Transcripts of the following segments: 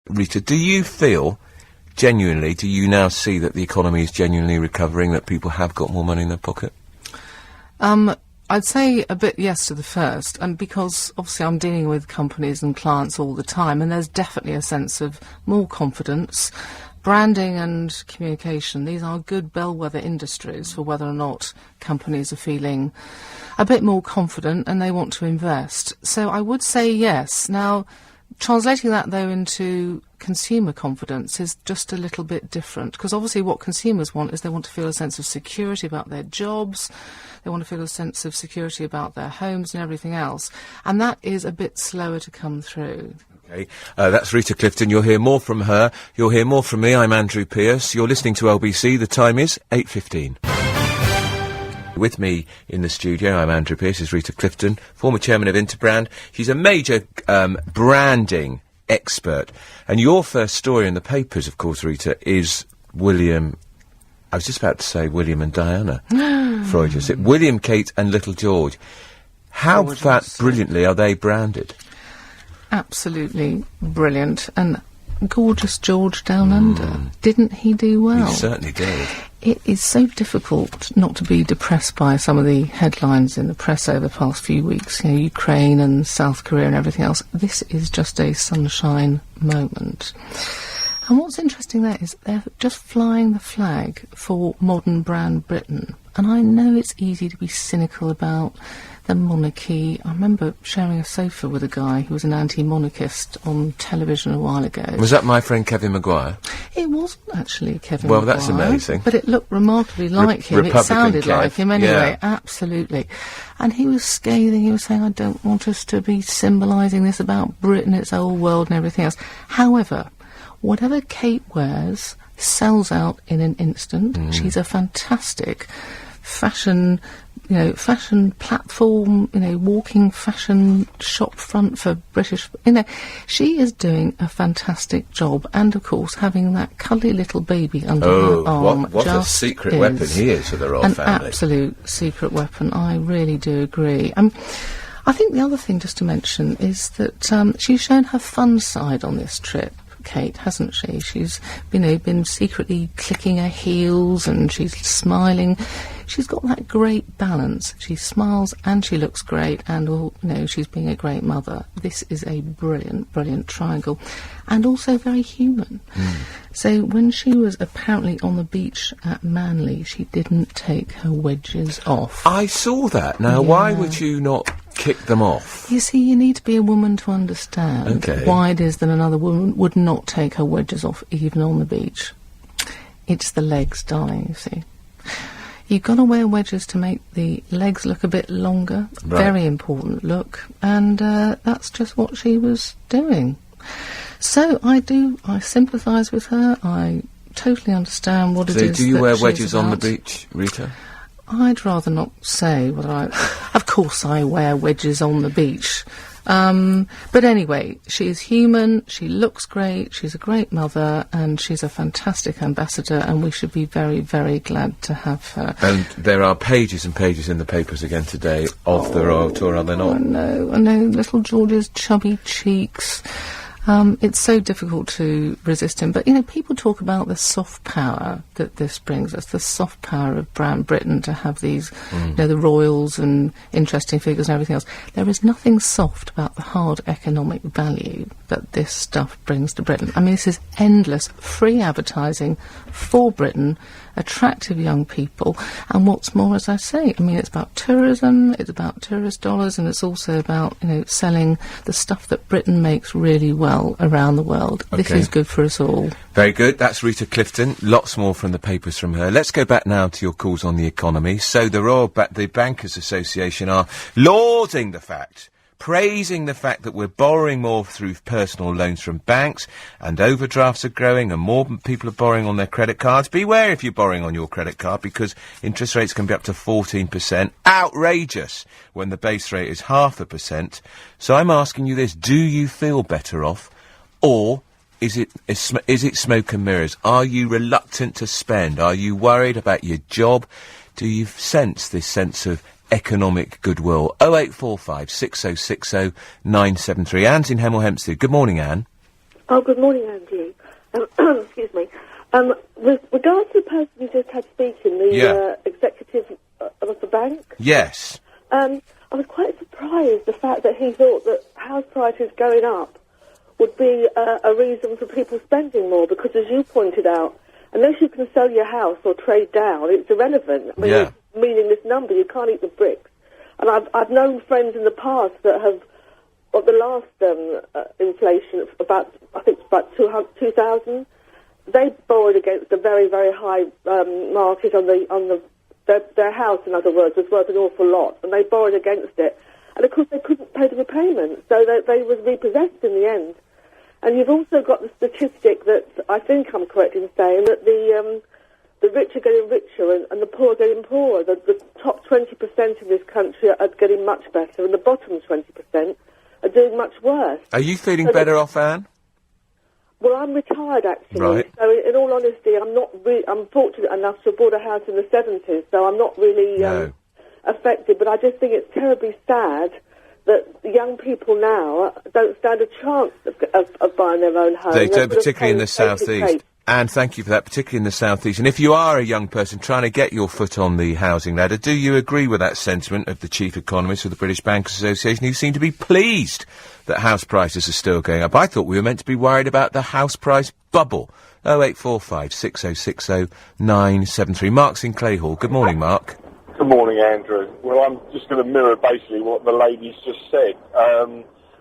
Rita, do you feel, genuinely, do you now see that the economy is genuinely recovering, that people have got more money in their pocket? I'd say a bit yes to the first, and because obviously I'm dealing with companies and clients all the time, and there's definitely a sense of more confidence. Branding and communication, these are good bellwether industries for whether or not companies are feeling a bit more confident and they want to invest. So I would say yes. Now, translating that, though, into consumer confidence is just a little bit different, because obviously what consumers want is they want to feel a sense of security about their jobs, they want to feel a sense of security about their homes and everything else, and that is a bit slower to come through. Okay, that's Rita Clifton. You'll hear more from her. You'll hear more from me. I'm Andrew Pearce. You're listening to LBC. The time is 8:15. With me in the studio, I'm Andrew Pearce, is Rita Clifton, former chairman of Interbrand. She's a major branding expert. And your first story in the papers, of course, Rita, is William... I was just about to say William and Diana. Freud, William, Kate and little George. How brilliantly are they branded? Absolutely brilliant. And gorgeous George down under. Didn't he do well? He certainly did. It is so difficult not to be depressed by some of the headlines in the press over the past few weeks. You know, Ukraine and South Korea and everything else. This is just a sunshine moment. And what's interesting there is they're just flying the flag for modern brand Britain. And I know it's easy to be cynical about the monarchy. I remember sharing a sofa with a guy who was an anti-monarchist on television a while ago. Was that my friend Kevin Maguire? It wasn't actually Kevin Maguire. Well, that's amazing. But it looked remarkably like him. Republican It sounded Kev. like him anyway, yeah. Absolutely. And he was scathing, he was saying, I don't want us to be symbolising this about Britain, its old world and everything else. However, whatever Kate wears sells out in an instant. She's a fantastic fashion platform, walking fashion shop front for British, she is doing a fantastic job, and of course having that cuddly little baby under her arm. What a secret weapon he is for the royal family. An absolute secret weapon, I really do agree. I think the other thing just to mention is that she's shown her fun side on this trip, Kate, hasn't she? She's been secretly clicking her heels and she's smiling. She's got that great balance. She smiles and she looks great, and she's being a great mother. This is a brilliant, brilliant triangle, and also very human. So when she was apparently on the beach at Manly, she didn't take her wedges off. I saw that. Now, why would you not kick them off? You see, you need to be a woman to understand why it is that another woman would not take her wedges off even on the beach. It's the legs, darling, you see. You've got to wear wedges to make the legs look a bit longer. Right. Very important look. And that's just what she was doing. So I sympathise with her. I totally understand what it is. So do you wear wedges on the beach, Rita? I'd rather not say whether I... Of course I wear wedges on the beach. But anyway, she is human, she looks great, she's a great mother, and she's a fantastic ambassador, and we should be very, very glad to have her. And there are pages and pages in the papers again today of the Royal Tour, are there not? I know, little George's chubby cheeks. It's so difficult to resist him. But, people talk about the soft power that this brings us, the soft power of brand Britain to have these, the royals and interesting figures and everything else. There is nothing soft about the hard economic value that this stuff brings to Britain. I mean, this is endless free advertising for Britain, attractive young people, and what's more, as I say, it's about tourism, it's about tourist dollars, and it's also about, selling the stuff that Britain makes really well around the world. Okay. This is good for us all. Very good. That's Rita Clifton. Lots more from the papers from her. Let's go back now to your calls on the economy. So the Bankers Association are lauding the fact, praising the fact that we're borrowing more through personal loans from banks, and overdrafts are growing and more people are borrowing on their credit cards. Beware if you're borrowing on your credit card, because interest rates can be up to 14%. Outrageous when the base rate is 0.5%. So I'm asking you this, do you feel better off, or is it smoke and mirrors? Are you reluctant to spend? Are you worried about your job? Do you sense this sense of economic goodwill? 0845 6060 973. Anne's in Hemel Hempstead. Good morning, Anne. Oh, good morning, Andy. Excuse me. With regards to the person you just had speaking, the executive of the bank. Yes. I was quite surprised the fact that he thought that house prices going up would be a reason for people spending more, because as you pointed out, unless you can sell your house or trade down, it's irrelevant. I mean, it's a meaningless number. You can't eat the bricks. And I've known friends in the past that have, of the last inflation, I think it's about 2000, they borrowed against a very, very high market on their house, in other words, was worth an awful lot, and they borrowed against it. And of course they couldn't pay the repayment, so they was repossessed in the end. And you've also got the statistic that, I think I'm correct in saying, that the rich are getting richer and the poor are getting poorer. The top 20% in this country are getting much better, and the bottom 20% are doing much worse. Are you feeling better off, Anne? Well, I'm retired, actually. Right. So, in all honesty, I'm fortunate enough to have bought a house in the 70s, so I'm not really affected. But I just think it's terribly sad that young people now don't stand a chance of buying their own home. They don't, particularly in the southeast. And thank you for that, particularly in the southeast. And if you are a young person trying to get your foot on the housing ladder, do you agree with that sentiment of the chief economist of the British Bankers Association, who seemed to be pleased that house prices are still going up? I thought we were meant to be worried about the house price bubble. 0845 6060 973. Mark's in Clayhall. Good morning, Mark. Good morning, Andrew. Well, I'm just going to mirror basically what the ladies just said.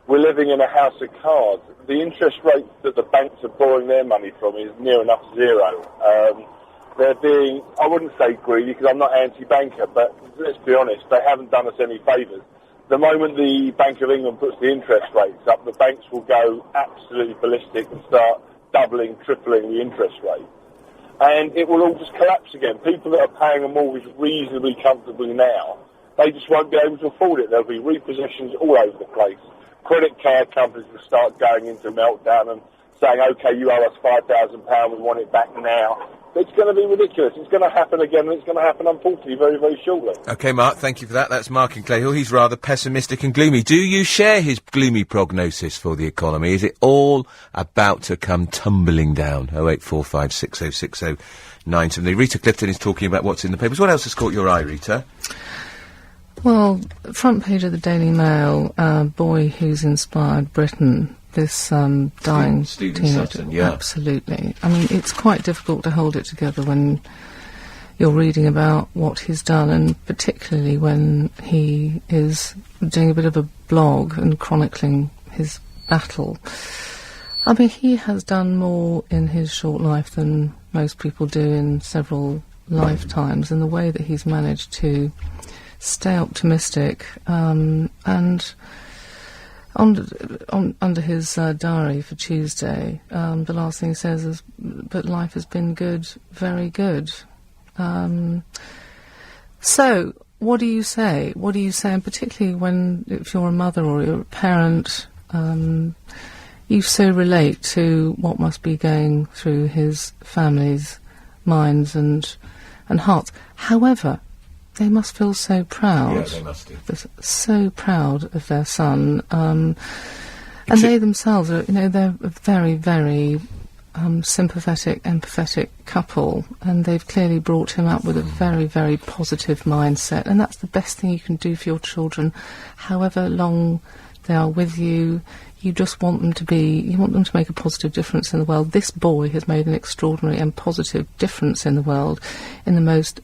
We're living in a house of cards. The interest rate that the banks are borrowing their money from is near enough zero. They're being, I wouldn't say greedy because I'm not anti-banker, but let's be honest, they haven't done us any favours. The moment the Bank of England puts the interest rates up, the banks will go absolutely ballistic and start doubling, tripling the interest rate. And it will all just collapse again. People that are paying a mortgage reasonably comfortably now, they just won't be able to afford it. There'll be repossessions all over the place. Credit card companies will start going into meltdown and saying, OK, you owe us £5,000, we want it back now. It's going to be ridiculous. It's going to happen again, and it's going to happen, unfortunately, very, very shortly. OK, Mark, thank you for that. That's Mark in Clayhill. He's rather pessimistic and gloomy. Do you share his gloomy prognosis for the economy? Is it all about to come tumbling down? 0845 6060 973. Rita Clifton is talking about what's in the papers. What else has caught your eye, Rita? Well, front page of the Daily Mail, boy who's inspired Britain. This dying Stephen teenager. Sutton, yeah. Absolutely. I mean, it's quite difficult to hold it together when you're reading about what he's done, and particularly when he is doing a bit of a blog and chronicling his battle. I mean, he has done more in his short life than most people do in several lifetimes, and the way that he's managed to stay optimistic and under his diary for Tuesday, the last thing he says is, but life has been good, very good. So, what do you say? What do you say, and particularly if you're a mother or you're a parent, you so relate to what must be going through his family's minds and hearts. However, they must feel so proud. Yeah, they must do. So proud of their son. And they themselves are, they're a very, very sympathetic, empathetic couple, and they've clearly brought him up with a very, very positive mindset, and that's the best thing you can do for your children. However long they are with you, you just want them to make a positive difference in the world. This boy has made an extraordinary and positive difference in the world in the most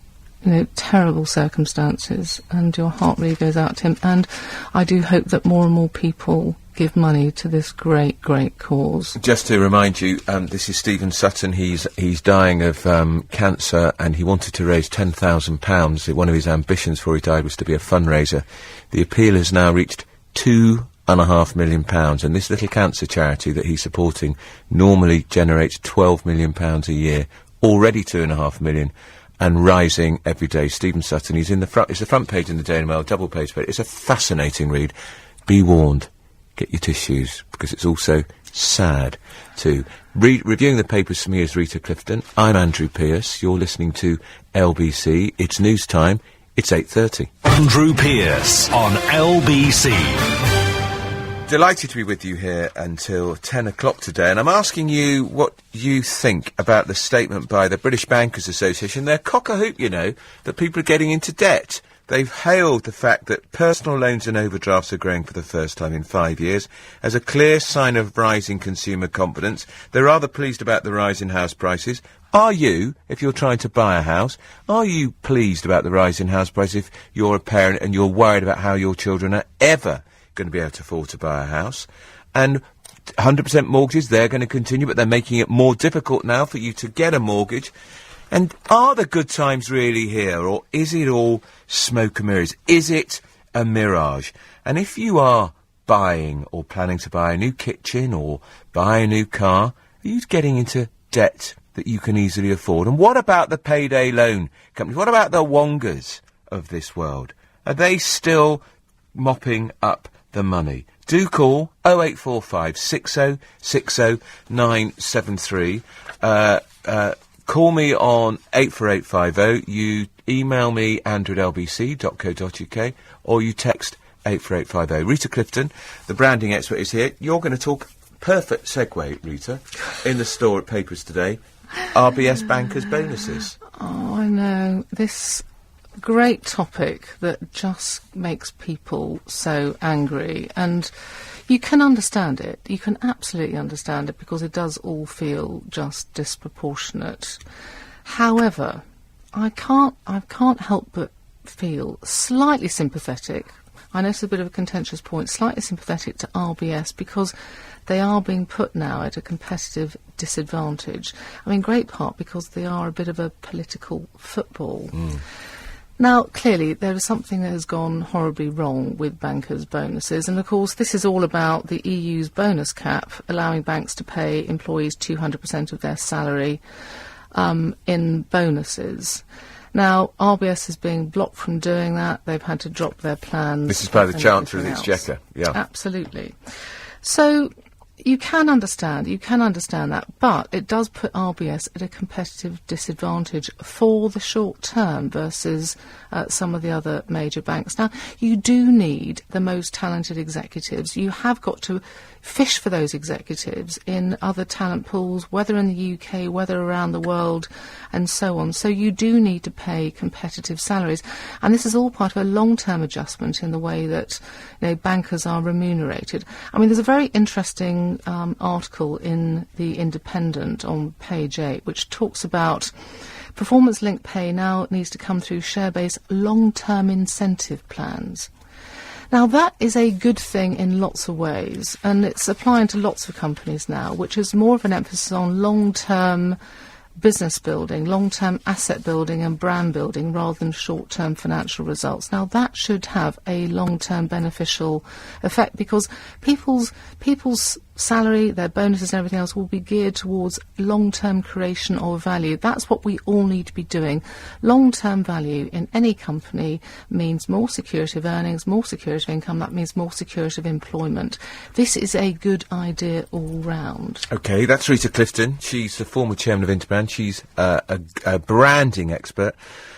terrible circumstances, and your heart really goes out to him. And I do hope that more and more people give money to this great, great cause. Just to remind you, this is Stephen Sutton. He's dying of cancer, and he wanted to raise £10,000. One of his ambitions before he died was to be a fundraiser. The appeal has now reached £2.5 million, and this little cancer charity that he's supporting normally generates £12 million a year, already £2.5 million. And rising every day. Stephen Sutton, he's in the front. It's the front page in the Daily Mail, double page. It's a fascinating read. Be warned. Get your tissues, because it's also sad too. Reviewing the papers for me is Rita Clifton. I'm Andrew Pearce. You're listening to LBC. It's news time. It's 8:30. Andrew Pearce on LBC. Delighted to be with you here until 10 o'clock today, and I'm asking you what you think about the statement by the British Bankers Association. They're cock-a-hoop, you know, that people are getting into debt. They've hailed the fact that personal loans and overdrafts are growing for the first time in 5 years as a clear sign of rising consumer confidence. They're rather pleased about the rise in house prices. Are you, if you're trying to buy a house, are you pleased about the rise in house prices if you're a parent and you're worried about how your children are ever going to be able to afford to buy a house? And 100% mortgages, they're going to continue, but they're making it more difficult now for you to get a mortgage. And are the good times really here, or is it all smoke and mirrors? Is it a mirage? And if you are buying or planning to buy a new kitchen or buy a new car, are you getting into debt that you can easily afford? And what about the payday loan companies? What about the Wongas of this world? Are they still mopping up the money? Do call 0845 60 60 973. Call me on 84850. You email me, andrew@lbc.co.uk, or you text 84850. Rita Clifton, the branding expert, is here. You're going to talk, perfect segue, Rita, in the store at Papers today, RBS bankers' bonuses. Oh, I know. This great topic that just makes people so angry, and you can understand it. You can absolutely understand it, because it does all feel just disproportionate. However, I can't help but feel slightly sympathetic. I know it's a bit of a contentious point, slightly sympathetic to RBS, because they are being put now at a competitive disadvantage. I mean, great part because they are a bit of a political football. Now, clearly, there is something that has gone horribly wrong with bankers' bonuses, and of course this is all about the EU's bonus cap, allowing banks to pay employees 200% of their salary in bonuses. Now, RBS is being blocked from doing that. They've had to drop their plans. This is by the Chancellor of the Exchequer, yeah. Absolutely. So you can understand that, but it does put RBS at a competitive disadvantage for the short term versus some of the other major banks. Now, you do need the most talented executives. You have got to fish for those executives in other talent pools, whether in the UK, whether around the world, and so on. So you do need to pay competitive salaries. And this is all part of a long-term adjustment in the way that, you know, bankers are remunerated. I mean, there's a very interesting article in The Independent on page 8, which talks about performance-linked pay now needs to come through share-based long-term incentive plans. Now, that is a good thing in lots of ways, and it's applying to lots of companies now, which is more of an emphasis on long-term business building, long-term asset building and brand building rather than short-term financial results. Now, that should have a long-term beneficial effect, because people's salary, their bonuses and everything else will be geared towards long-term creation of value. That's what we all need to be doing. Long-term value in any company means more security of earnings, more security of income. That means more security of employment. This is a good idea all round. OK, that's Rita Clifton. She's the former chairman of Interbrand. She's a branding expert.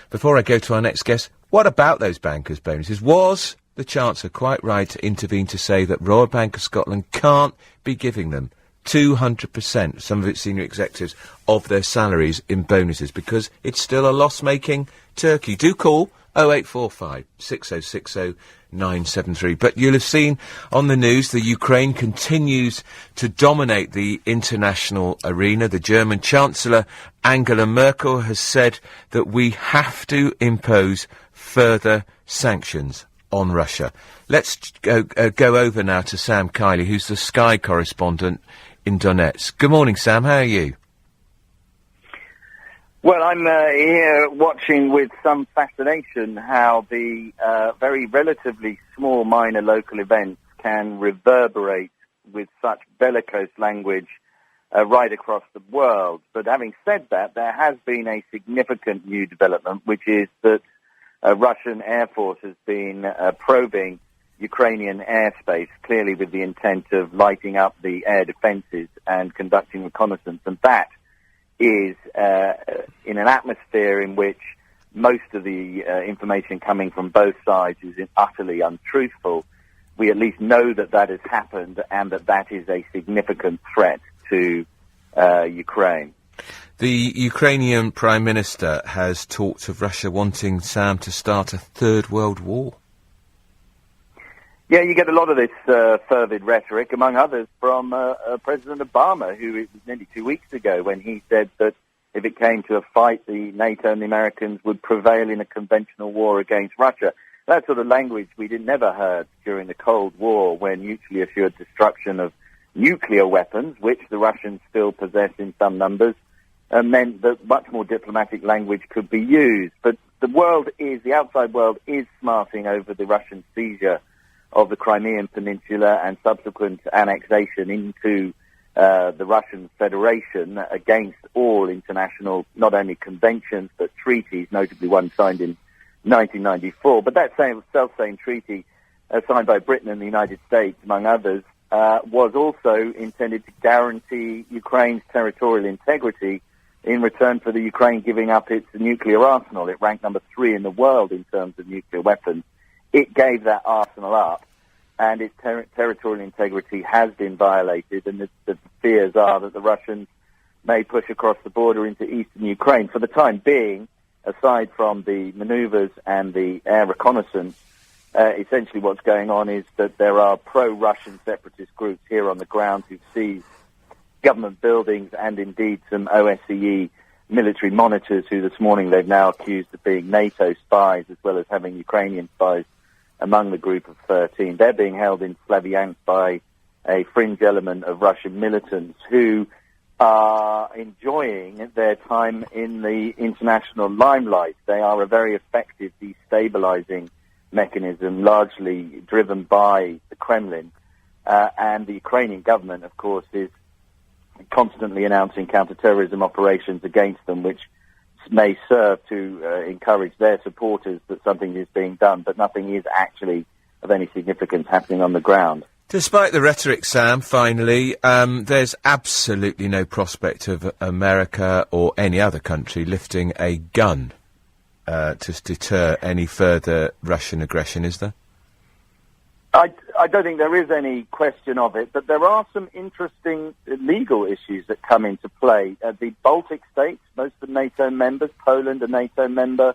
Before I go to our next guest, what about those bankers' bonuses? Was the Chancellor quite right to intervene to say that Royal Bank of Scotland can't be giving them 200%, some of its senior executives, of their salaries in bonuses, because it's still a loss-making turkey? Do call 0845 6060 973. But you'll have seen on the news the Ukraine continues to dominate the international arena. The German Chancellor Angela Merkel has said that we have to impose further sanctions on Russia. Let's go over now to Sam Kiley, who's the Sky correspondent in Donetsk. Good morning, Sam. How are you? Well, I'm here watching with some fascination how the very relatively small minor local events can reverberate with such bellicose language right across the world. But having said that, there has been a significant new development, which is that Russian Air Force has been probing Ukrainian airspace, clearly with the intent of lighting up the air defences and conducting reconnaissance. And that is in an atmosphere in which most of the information coming from both sides is utterly untruthful. we at least know that that has happened and that that is a significant threat to Ukraine. The Ukrainian Prime Minister has talked of Russia wanting, Sam, to start a third world war. Yeah, you get a lot of this fervid rhetoric, among others, from President Obama, who it was nearly 2 weeks ago when he said that if it came to a fight, the NATO and the Americans would prevail in a conventional war against Russia. That sort of language we never heard during the Cold War, when mutually assured destruction of nuclear weapons, which the Russians still possess in some numbers, meant that much more diplomatic language could be used. But the outside world is smarting over the Russian seizure of the Crimean Peninsula and subsequent annexation into the Russian Federation against all international, not only conventions, but treaties, notably one signed in 1994. But that self-same treaty, signed by Britain and the United States, among others, was also intended to guarantee Ukraine's territorial integrity in return for the Ukraine giving up its nuclear arsenal. It ranked number 3 in the world in terms of nuclear weapons. It gave that arsenal up, and its territorial integrity has been violated, and the fears are that the Russians may push across the border into eastern Ukraine. For the time being, aside from the maneuvers and the air reconnaissance, essentially what's going on is that there are pro-Russian separatist groups here on the ground who've seized government buildings and indeed some OSCE military monitors who this morning they've now accused of being NATO spies as well as having Ukrainian spies among the group of 13. They're being held in Slavyansk by a fringe element of Russian militants who are enjoying their time in the international limelight. They are a very effective destabilizing mechanism, largely driven by the Kremlin. And the Ukrainian government, of course, is constantly announcing counter-terrorism operations against them, which may serve to encourage their supporters that something is being done, but nothing is actually of any significance happening on the ground. Despite the rhetoric, Sam, finally, there's absolutely no prospect of America or any other country lifting a gun to deter any further Russian aggression, is there? I don't think there is any question of it, but there are some interesting legal issues that come into play. The Baltic states, most of the NATO members, Poland, a NATO member,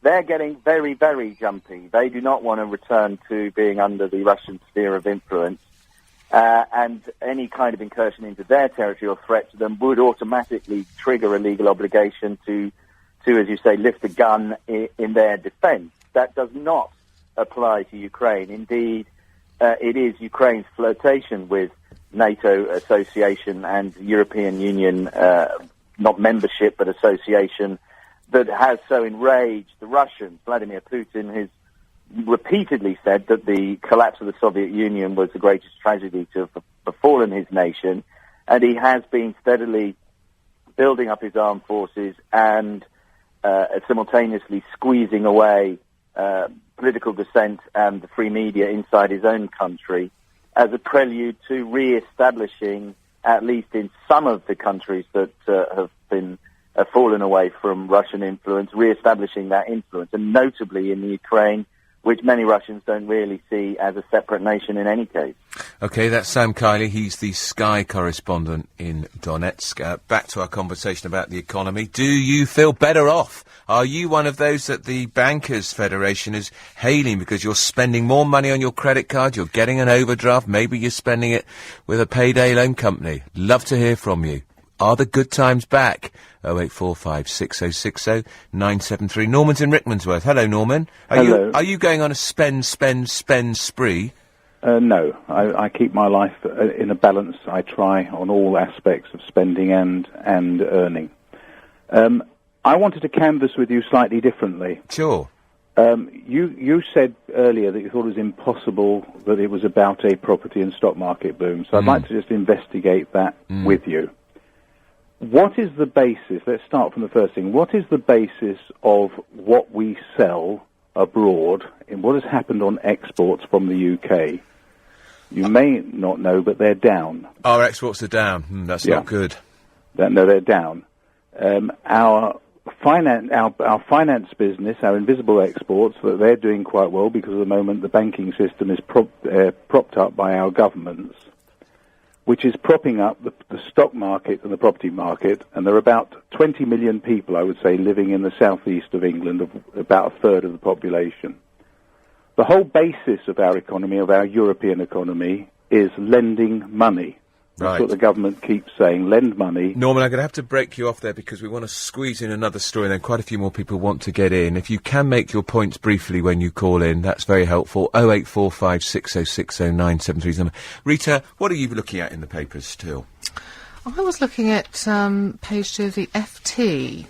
they're getting very, very jumpy. They do not want to return to being under the Russian sphere of influence, and any kind of incursion into their territory or threat to them would automatically trigger a legal obligation to, as you say, lift a gun in their defense. That does not apply to Ukraine. Indeed, it is Ukraine's flirtation with NATO association and European Union, not membership, but association, that has so enraged the Russians. Vladimir Putin has repeatedly said that the collapse of the Soviet Union was the greatest tragedy to have befallen his nation, and he has been steadily building up his armed forces and simultaneously squeezing away political dissent and the free media inside his own country as a prelude to re-establishing, at least in some of the countries that have been fallen away from Russian influence, re-establishing that influence, and notably in the Ukraine, which many Russians don't really see as a separate nation in any case. OK, that's Sam Kiley. He's the Sky correspondent in Donetsk. Back to our conversation about the economy. Do you feel better off? Are you one of those that the Bankers Federation is hailing because you're spending more money on your credit card, you're getting an overdraft, maybe you're spending it with a payday loan company? Love to hear from you. Are the good times back? 0845 6060 973. Norman's in Rickmansworth. Hello, Norman. Hello. Are you going on a spend spree? No. I keep my life in a balance. I try on all aspects of spending and earning. I wanted to canvass with you slightly differently. Sure. You said earlier that you thought it was impossible that it was about a property and stock market boom. So I'd like to just investigate that with you. What is the basis, let's start from the first thing, what is the basis of what we sell abroad in what has happened on exports from the UK? You may not know, but they're down. Our exports are down. That's not good. No, they're down. Our our finance business, our invisible exports, that they're doing quite well because at the moment the banking system is propped up by our governments, which is propping up the stock market and the property market. And there are about 20 million people, I would say, living in the southeast of England, of about a third of the population. The whole basis of our economy, of our European economy, is lending money. That's what the government keeps saying, lend money. Norman, I'm going to have to break you off there because we want to squeeze in another story and then quite a few more people want to get in. If you can make your points briefly when you call in, that's very helpful. 0845 6060 973's number. Rita, what are you looking at in the papers still? I was looking at page 2 of the FT.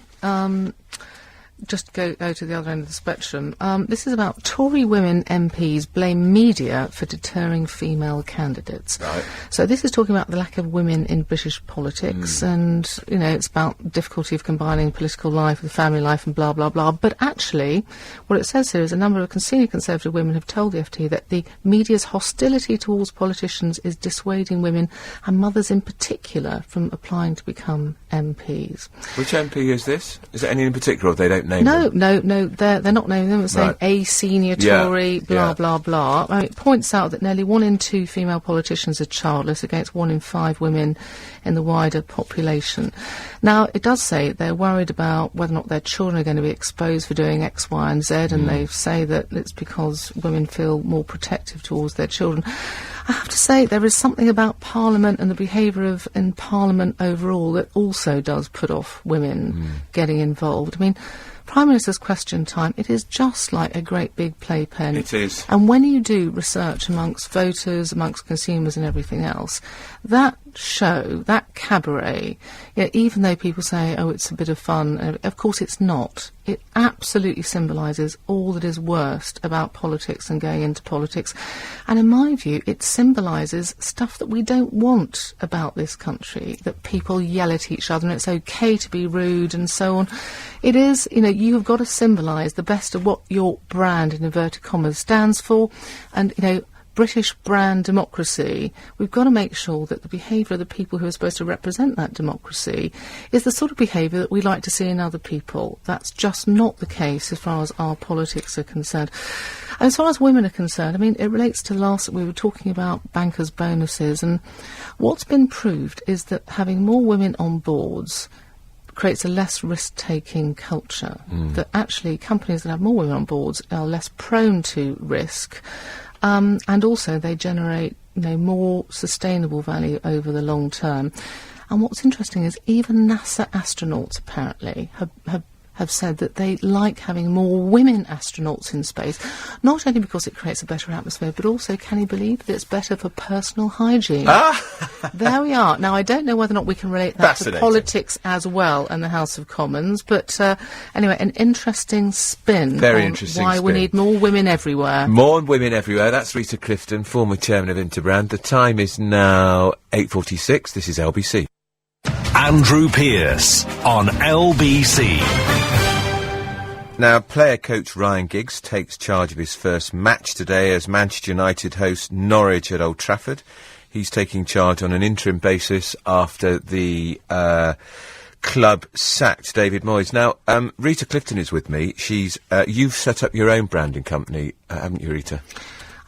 Just go to the other end of the spectrum. This is about Tory women MPs blame media for deterring female candidates. Right. So this is talking about the lack of women in British politics, and it's about difficulty of combining political life with family life and blah blah blah. But actually, what it says here is a number of senior Conservative women have told the FT that the media's hostility towards politicians is dissuading women, and mothers in particular, from applying to become MPs. Which MP is this? Is it any in particular, or they don't name them? No, they're not naming them. It's saying a senior Tory, blah, blah, blah. I mean, it points out that nearly 1 in 2 female politicians are childless against 1 in 5 women in the wider population. Now, it does say they're worried about whether or not their children are going to be exposed for doing X, Y and Z, and they say that it's because women feel more protective towards their children. I have to say, there is something about Parliament and the behaviour in Parliament overall that also does put off women getting involved. I mean, Prime Minister's Question Time, it is just like a great big playpen. It is. And when you do research amongst voters, amongst consumers and everything else, that show, that cabaret, even though people say, oh, it's a bit of fun, of course it's not. It absolutely symbolises all that is worst about politics and going into politics. And in my view, it symbolises stuff that we don't want about this country, that people yell at each other and it's okay to be rude and so on. It is, you have got to symbolise the best of what your brand, in inverted commas, stands for. And, British brand democracy, we've got to make sure that the behaviour of the people who are supposed to represent that democracy is the sort of behaviour that we like to see in other people. That's just not the case as far as our politics are concerned. And as far as women are concerned, I mean, it relates to we were talking about bankers' bonuses, and what's been proved is that having more women on boards creates a less risk-taking culture, that actually companies that have more women on boards are less prone to risk. And also they generate, more sustainable value over the long term. And what's interesting is even NASA astronauts apparently have said that they like having more women astronauts in space, not only because it creates a better atmosphere, but also, can you believe, that it's better for personal hygiene. There we are. Now, I don't know whether or not we can relate that to politics as well in the House of Commons, but anyway, an interesting spin. Very on interesting why spin. We need more women everywhere. More women everywhere. That's Rita Clifton, former chairman of Interbrand. The time is now 8:46. This is LBC. Andrew Pearce on LBC. Now, player coach Ryan Giggs takes charge of his first match today as Manchester United host Norwich at Old Trafford. He's taking charge on an interim basis after the club sacked David Moyes. Now, Rita Clifton is with me. You've set up your own branding company, haven't you, Rita?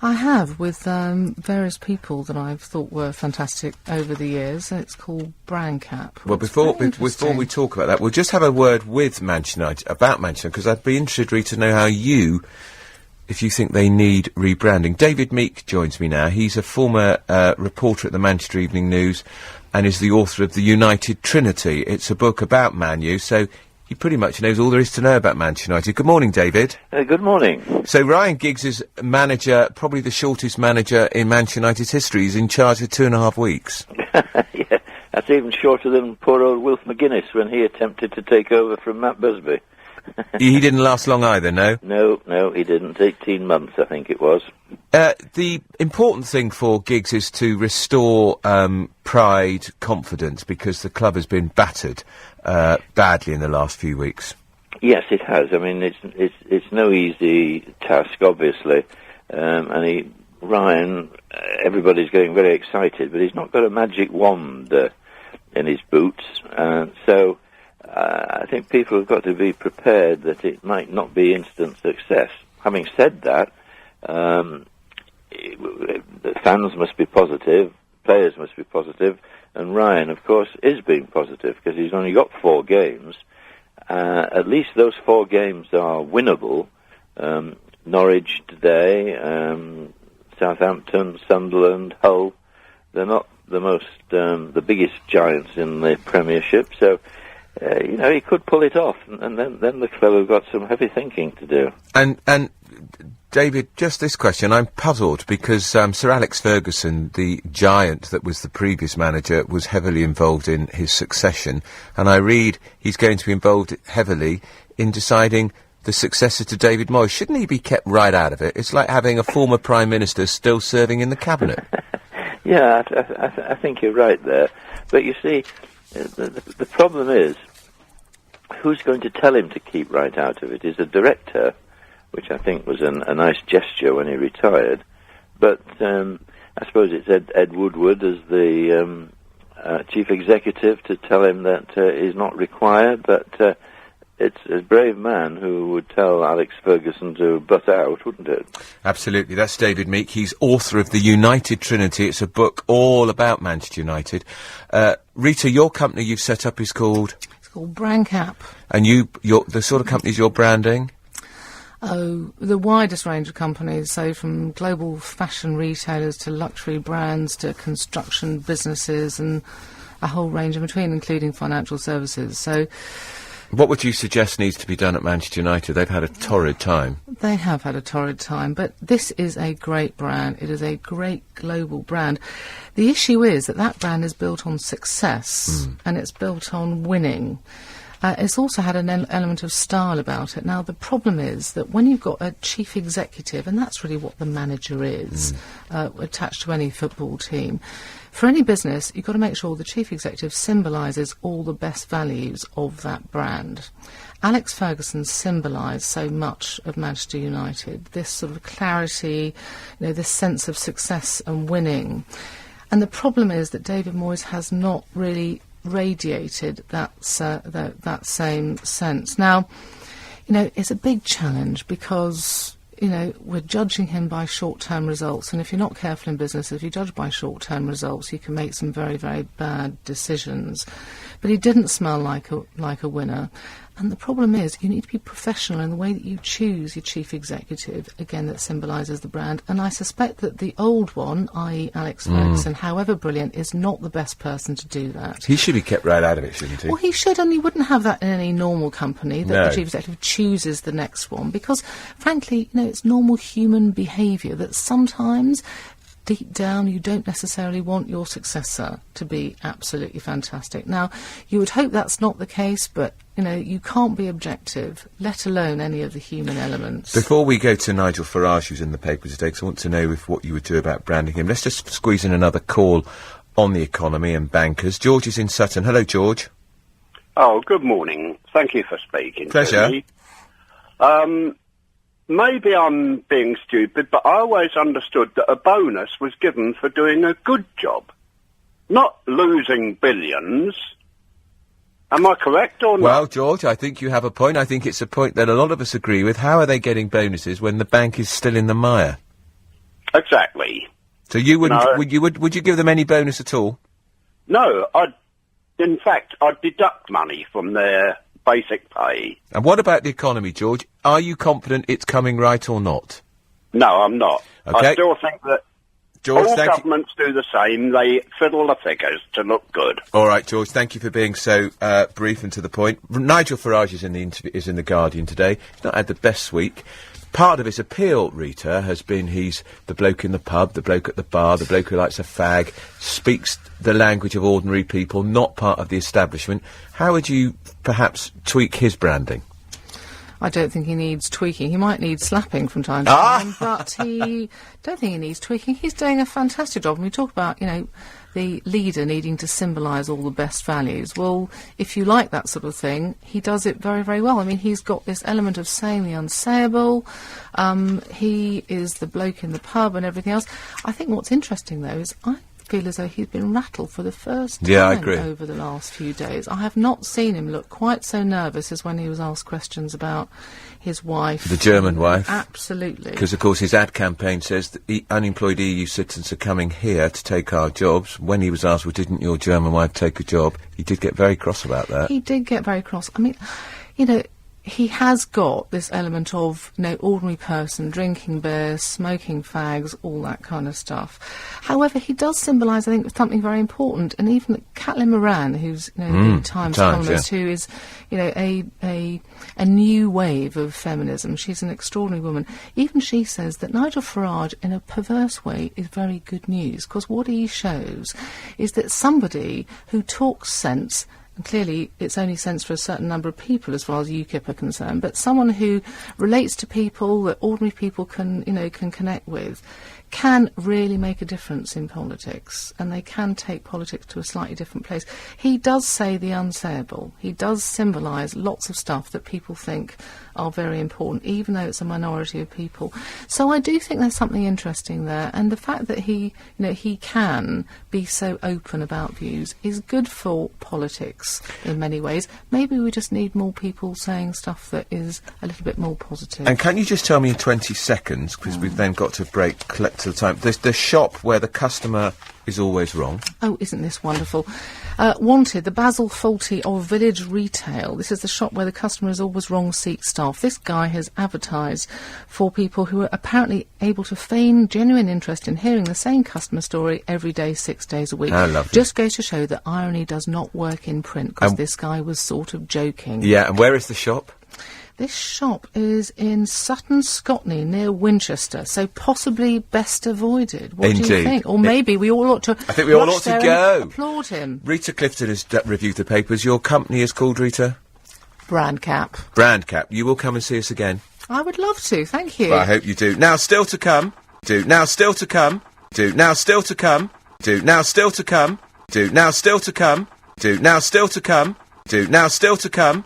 I have, with various people that I've thought were fantastic over the years. It's called Brandcap. Well, before we talk about that, we'll just have a word with Manchester United, about Manchester, because I'd be interested, Rita, to know how if you think they need rebranding. David Meek joins me now. He's a former reporter at the Manchester Evening News and is the author of The United Trinity. It's a book about Man U, so he pretty much knows all there is to know about Manchester United. Good morning, David. Good morning. So Ryan Giggs is manager, probably the shortest manager in Manchester United's history. He's in charge for 2.5 weeks. Yeah, that's even shorter than poor old Wilf McGuinness when he attempted to take over from Matt Busby. He didn't last long either, no? No, he didn't. 18 months, I think it was. The important thing for Giggs is to restore pride, confidence, because the club has been battered badly in the last few weeks. Yes, it has. I mean, it's no easy task, obviously. Ryan, everybody's getting very excited, but he's not got a magic wand in his boots. So I think think people have got to be prepared that it might not be instant success. Having said that, the fans must be positive, players must be positive, and Ryan, of course, is being positive because he's only got 4 games. At least those 4 games are winnable. Norwich today, Southampton, Sunderland, Hull. They're not the biggest giants in the Premiership, so he could pull it off, and then the club have got some heavy thinking to do. And David, just this question, I'm puzzled because Sir Alex Ferguson, the giant that was the previous manager, was heavily involved in his succession, and I read he's going to be involved heavily in deciding the successor to David Moyes. Shouldn't he be kept right out of it? It's like having a former Prime Minister still serving in the Cabinet. Yeah, I think you're right there. But you see, the problem is, who's going to tell him to keep right out of it? Is a director, which I think was a nice gesture when he retired. But I suppose it's Ed Woodward as the chief executive to tell him that he's not required, but it's a brave man who would tell Alex Ferguson to butt out, wouldn't it? Absolutely. That's David Meek. He's author of The United Trinity. It's a book all about Manchester United. Rita, your company you've set up is called? It's called Brandcap. And the sort of companies you're branding? Oh, the widest range of companies, so from global fashion retailers to luxury brands to construction businesses and a whole range in between, including financial services. So, what would you suggest needs to be done at Manchester United? They've had a torrid time. They have had a torrid time, but this is a great brand. It is a great global brand. The issue is that brand is built on success, and it's built on winning. It's also had an element of style about it. Now, the problem is that when you've got a chief executive, and that's really what the manager is, attached to any football team, for any business, you've got to make sure the chief executive symbolises all the best values of that brand. Alex Ferguson symbolised so much of Manchester United, this sort of clarity, this sense of success and winning. And the problem is that David Moyes has not really radiated that same sense. Now, it's a big challenge because, we're judging him by short-term results, and if you're not careful in business, if you judge by short-term results, you can make some very, very bad decisions. But he didn't smell like a winner. And the problem is, you need to be professional in the way that you choose your chief executive, again, that symbolises the brand. And I suspect that the old one, i.e. Alex Ferguson, however brilliant, is not the best person to do that. He should be kept right out of it, shouldn't he? Well, he should, and you wouldn't have that in any normal company, that the chief executive chooses the next one. Because, frankly, it's normal human behaviour that sometimes, deep down, you don't necessarily want your successor to be absolutely fantastic. Now, you would hope that's not the case, but, you can't be objective, let alone any of the human elements. Before we go to Nigel Farage, who's in the paper today, because I want to know what you would do about branding him, let's just squeeze in another call on the economy and bankers. George is in Sutton. Hello, George. Oh, good morning. Thank you for speaking. Pleasure. To me. Maybe I'm being stupid, but I always understood that a bonus was given for doing a good job, not losing billions. Am I correct or not? Well, George, I think you have a point. I think it's a point that a lot of us agree with. How are they getting bonuses when the bank is still in the mire? Exactly. So you wouldn't? No. Would you give them any bonus at all? No, in fact, I'd deduct money from their basic pay. And what about the economy, George? Are you confident it's coming right or not? No, I'm not. Okay. I still think that George, all governments do the same. They fiddle the figures to look good. All right, George, thank you for being so brief and to the point. Nigel Farage is in the Guardian today. He's not had the best week. Part of his appeal, Rita, has been he's the bloke in the pub, the bloke at the bar, the bloke who likes a fag, speaks the language of ordinary people, not part of the establishment. How would you perhaps tweak his branding? I don't think he needs tweaking. He might need slapping from time to time, but I don't think he needs tweaking. He's doing a fantastic job. And we talk about, the leader needing to symbolise all the best values. Well, if you like that sort of thing, he does it very, very well. I mean, he's got this element of saying the unsayable. He is the bloke in the pub and everything else. I think what's interesting, though, is I feel as though he's been rattled for the first time Yeah, I agree. over the last few days. I have not seen him look quite so nervous as when he was asked questions about his wife. The German wife. Absolutely. Because, of course, his ad campaign says that unemployed EU citizens are coming here to take our jobs. When he was asked, well, didn't your German wife take a job? He did get very cross about that. He did get very cross. I mean, you know, he has got this element of, you know, ordinary person, drinking beer, smoking fags, all that kind of stuff. However, he does symbolise, I think, something very important. And even Caitlin Moran, who's, you know, the Times columnist, who is, you know, a new wave of feminism. She's an extraordinary woman. Even she says that Nigel Farage, in a perverse way, is very good news, because what he shows is that somebody who talks sense. And clearly, it's only sense for a certain number of people as far as UKIP are concerned, but someone who relates to people that ordinary people can connect with, can really make a difference in politics, and they can take politics to a slightly different place. He does say the unsayable. He does symbolise lots of stuff that people think are very important, even though it's a minority of people. So I do think there's something interesting there, and the fact that he can be so open about views is good for politics in many ways. Maybe we just need more people saying stuff that is a little bit more positive. And can you just tell me in 20 seconds, because we've then got to break, collect to the time, the shop where the customer is always wrong. Oh, isn't this wonderful? Wanted, the Basil Fawlty of Village Retail. This is the shop where the customer is always wrong seat staff. This guy has advertised for people who are apparently able to feign genuine interest in hearing the same customer story every day, 6 days a week. How lovely. Just goes to show that irony does not work in print, because this guy was sort of joking. Yeah, and where is the shop? This shop is in Sutton, Scotney, near Winchester, so possibly best avoided. What do you think? Or maybe we all ought to. I think we all ought to go. Applaud him. Rita Clifton has reviewed the papers. Your company is called, Rita? Brandcap. Brandcap. You will come and see us again. I would love to. Thank you. Well, I hope you do. Now, still to come. Now, still to come. Now, still to come. Now, still to come. Now, still to come. Now, still to come. Now, still to come.